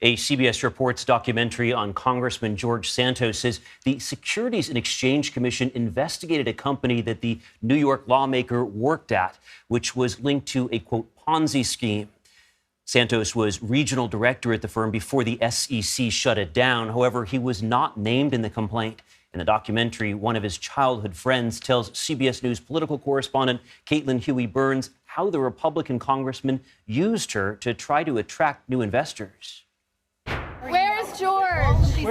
A CBS Reports documentary on Congressman George Santos says the Securities and Exchange Commission investigated a company that the New York lawmaker worked at, which was linked to a, quote, Ponzi scheme. Santos was regional director at the firm before the SEC shut it down. However, he was not named in the complaint. In the documentary, one of his childhood friends tells CBS News political correspondent Caitlin Huey-Burns how the Republican congressman used her to try to attract new investors. Where's George?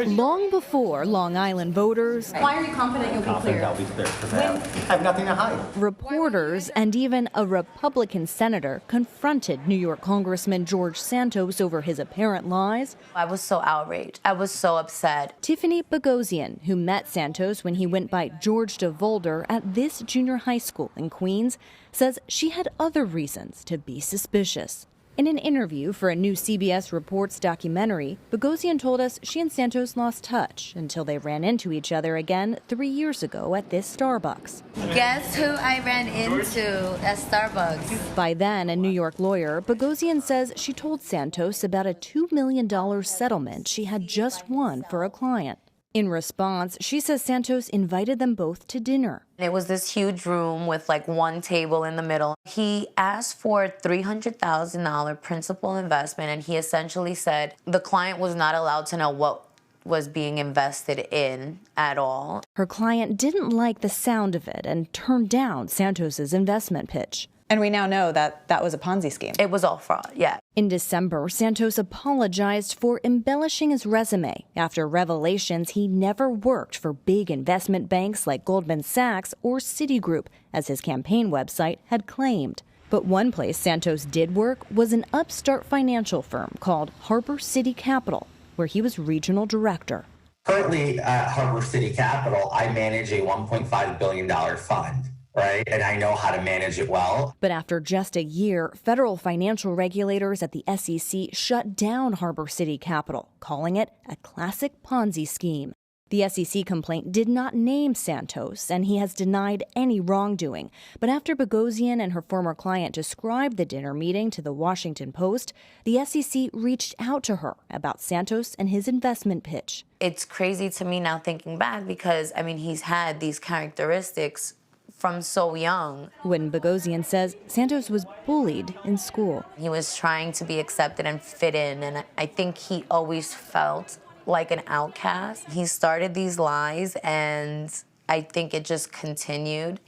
Long before Long Island voters, Why are you confident you'll be clear? I'll be clear because I have nothing to hide. reporters and even a Republican senator confronted New York Congressman George Santos over his apparent lies. I was so outraged. I was so upset. Tiffany Bogosian, who met Santos when he went by George DeVolder at this junior high school in Queens, says she had other reasons to be suspicious. In an interview for a new CBS Reports documentary, Bogosian told us she and Santos lost touch until they ran into each other again 3 years ago at this Starbucks. Guess who I ran into at Starbucks? By then, a New York lawyer, Bogosian says she told Santos about a $2 million settlement she had just won for a client. In response, she says Santos invited them both to dinner. It was this huge room with like one table in the middle. He asked for a $300,000 principal investment, and he essentially said the client was not allowed to know what was being invested in at all. Her client didn't like the sound of it and turned down Santos's investment pitch. And we now know that that was a Ponzi scheme. It was all fraud, yeah. In December, Santos apologized for embellishing his resume after revelations he never worked for big investment banks like Goldman Sachs or Citigroup, as his campaign website had claimed. But one place Santos did work was an upstart financial firm called Harbor City Capital, where he was regional director. Currently at Harbor City Capital, I manage a $1.5 billion fund. Right? And I know how to manage it well. But after just a year, federal financial regulators at the SEC shut down Harbor City Capital, calling it a classic Ponzi scheme. The SEC complaint did not name Santos, and he has denied any wrongdoing. But after Bogosian and her former client described the dinner meeting to the Washington Post, the SEC reached out to her about Santos and his investment pitch. It's crazy to me now thinking back because, I mean, he's had these characteristics from so young. When Bogosian says Santos was bullied in school. He was trying to be accepted and fit in, and I think he always felt like an outcast. He started these lies, and I think it just continued,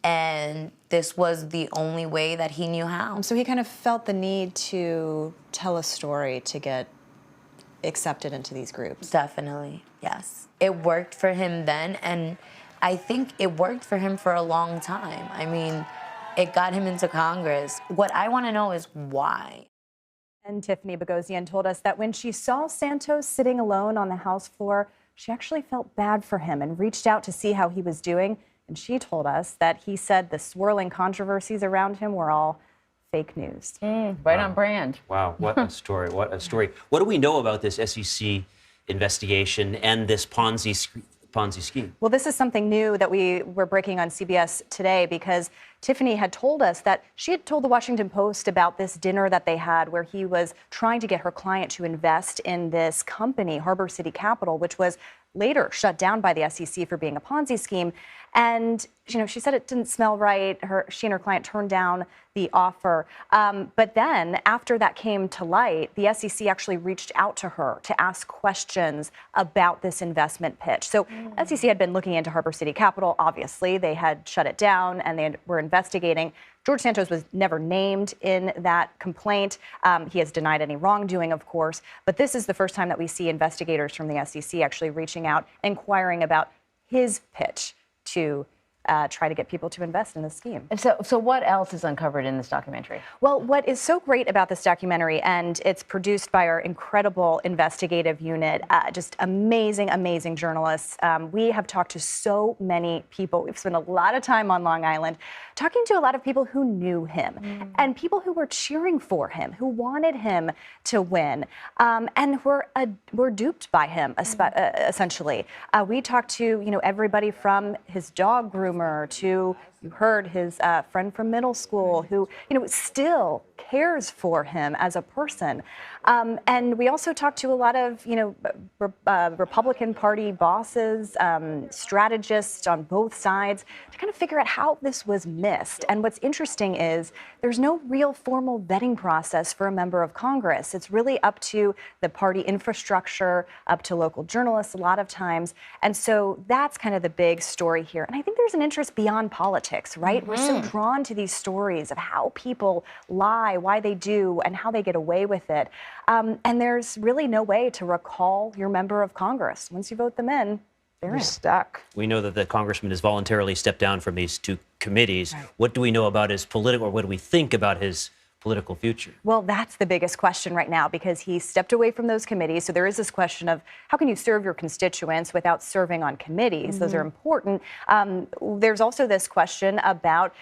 and this was the only way that he knew how. So he kind of felt the need to tell a story to get accepted into these groups. Definitely, yes. It worked for him then, and I think it worked for him for a long time. I mean, it got him into Congress. What I want to know is why. And Tiffany Bogosian told us that when she saw Santos sitting alone on the House floor, she actually felt bad for him and reached out to see how he was doing. And she told us that he said the swirling controversies around him were all fake news. Right on brand. Wow, what a story, what a story. What do we know about this SEC investigation and this Ponzi scheme? Well, this is something new that we were breaking on CBS today because Tiffany had told us that she had told the Washington Post about this dinner that they had where he was trying to get her client to invest in this company, Harbor City Capital, which was later shut down by the SEC for being a Ponzi scheme. And, she said it didn't smell right. She and her client turned down the offer. But then after that came to light, the SEC actually reached out to her to ask questions about this investment pitch. So SEC had been looking into Harbor City Capital. Obviously, they had shut it down and they were investigating. George Santos was never named in that complaint. He has denied any wrongdoing, of course. But this is the first time that we see investigators from the SEC actually reaching out, inquiring about his pitch to try to get people to invest in the scheme. And so what else is uncovered in this documentary? Well, what is so great about this documentary, and it's produced by our incredible investigative unit, just amazing, amazing journalists. We have talked to so many people. We've spent a lot of time on Long Island talking to a lot of people who knew him and people who were cheering for him, who wanted him to win, and were duped by him, essentially. We talked to, everybody from his dog groomer to You heard his friend from middle school who, still cares for him as a person. And we also talked to a lot of, Republican Party bosses, strategists on both sides to kind of figure out how this was missed. And what's interesting is there's no real formal vetting process for a member of Congress. It's really up to the party infrastructure, up to local journalists a lot of times. And so that's kind of the big story here. And I think there's an interest beyond politics, right? We're so drawn to these stories of how people lie, why they do, and how they get away with it. And there's really no way to recall your member of Congress. Once you vote them in, they're stuck. We know that the congressman has voluntarily stepped down from these two committees. Right. What do we know about his political, or what do we think about his political future? Well, that's the biggest question right now because he stepped away from those committees. So there is this question of how can you serve your constituents without serving on committees? Those are important. There's also this question about,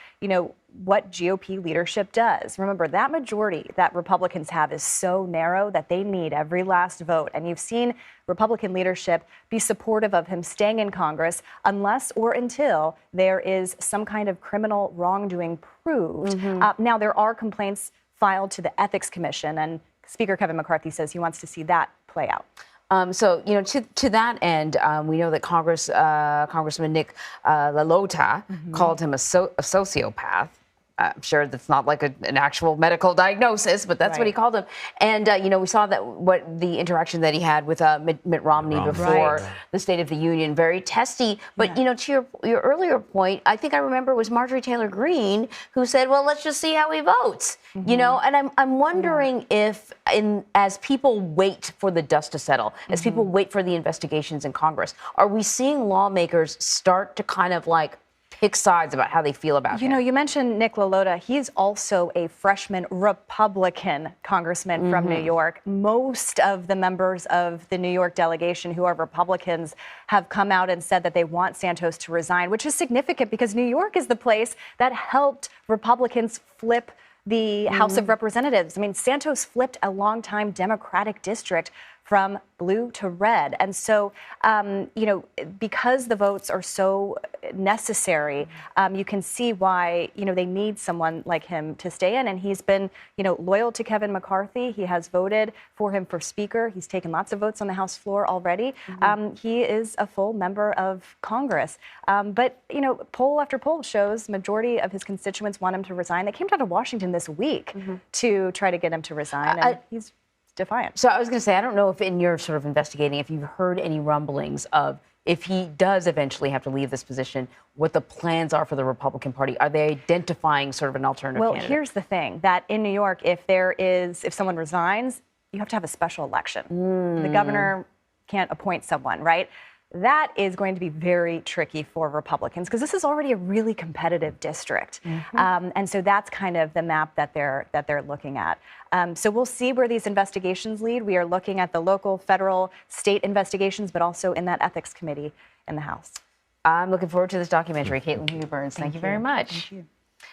what GOP leadership does. Remember, that majority that Republicans have is so narrow that they need every last vote. And you've seen Republican leadership be supportive of him staying in Congress unless or until there is some kind of criminal wrongdoing proved. Now, there are complaints filed to the Ethics Commission, and Speaker Kevin McCarthy says he wants to see that play out. To that end, we know that Congressman Nick LaLota called him a sociopath. I'm sure that's not like an actual medical diagnosis, but that's what he called him. And, we saw that the interaction that he had with Mitt Romney before the State of the Union, very testy. But, to your earlier point, I think I remember it was Marjorie Taylor Greene who said, well, let's just see how he votes, and I'm wondering if as people wait for the dust to settle, as people wait for the investigations in Congress, are we seeing lawmakers start to kind of pick sides about how they feel about him? You mentioned Nick LaLota. He's also a freshman Republican congressman from New York. Most of the members of the New York delegation who are Republicans have come out and said that they want Santos to resign, which is significant because New York is the place that helped Republicans flip the House of Representatives. I mean, Santos flipped a longtime Democratic district from blue to red. And so, because the votes are so necessary, you can see why, they need someone like him to stay in. And he's been, loyal to Kevin McCarthy. He has voted for him for Speaker. He's taken lots of votes on the House floor already. He is a full member of Congress. But, poll after poll shows majority of his constituents want him to resign. They came down to Washington this week to try to get him to resign. And he's defiant. So I was going to say, I don't know if in your sort of investigating, if you've heard any rumblings of if he does eventually have to leave this position, what the plans are for the Republican Party. Are they identifying sort of an alternative candidate? Well, here's the thing, that in New York, if someone resigns, you have to have a special election. The governor can't appoint someone, right? That is going to be very tricky for Republicans because this is already a really competitive district. And so that's kind of the map that they're looking at. So we'll see where these investigations lead. We are looking at the local, federal, state investigations, but also in that ethics committee in the House. I'm looking forward to this documentary. Caitlin Huey-Burns, thank you very much. Thank you.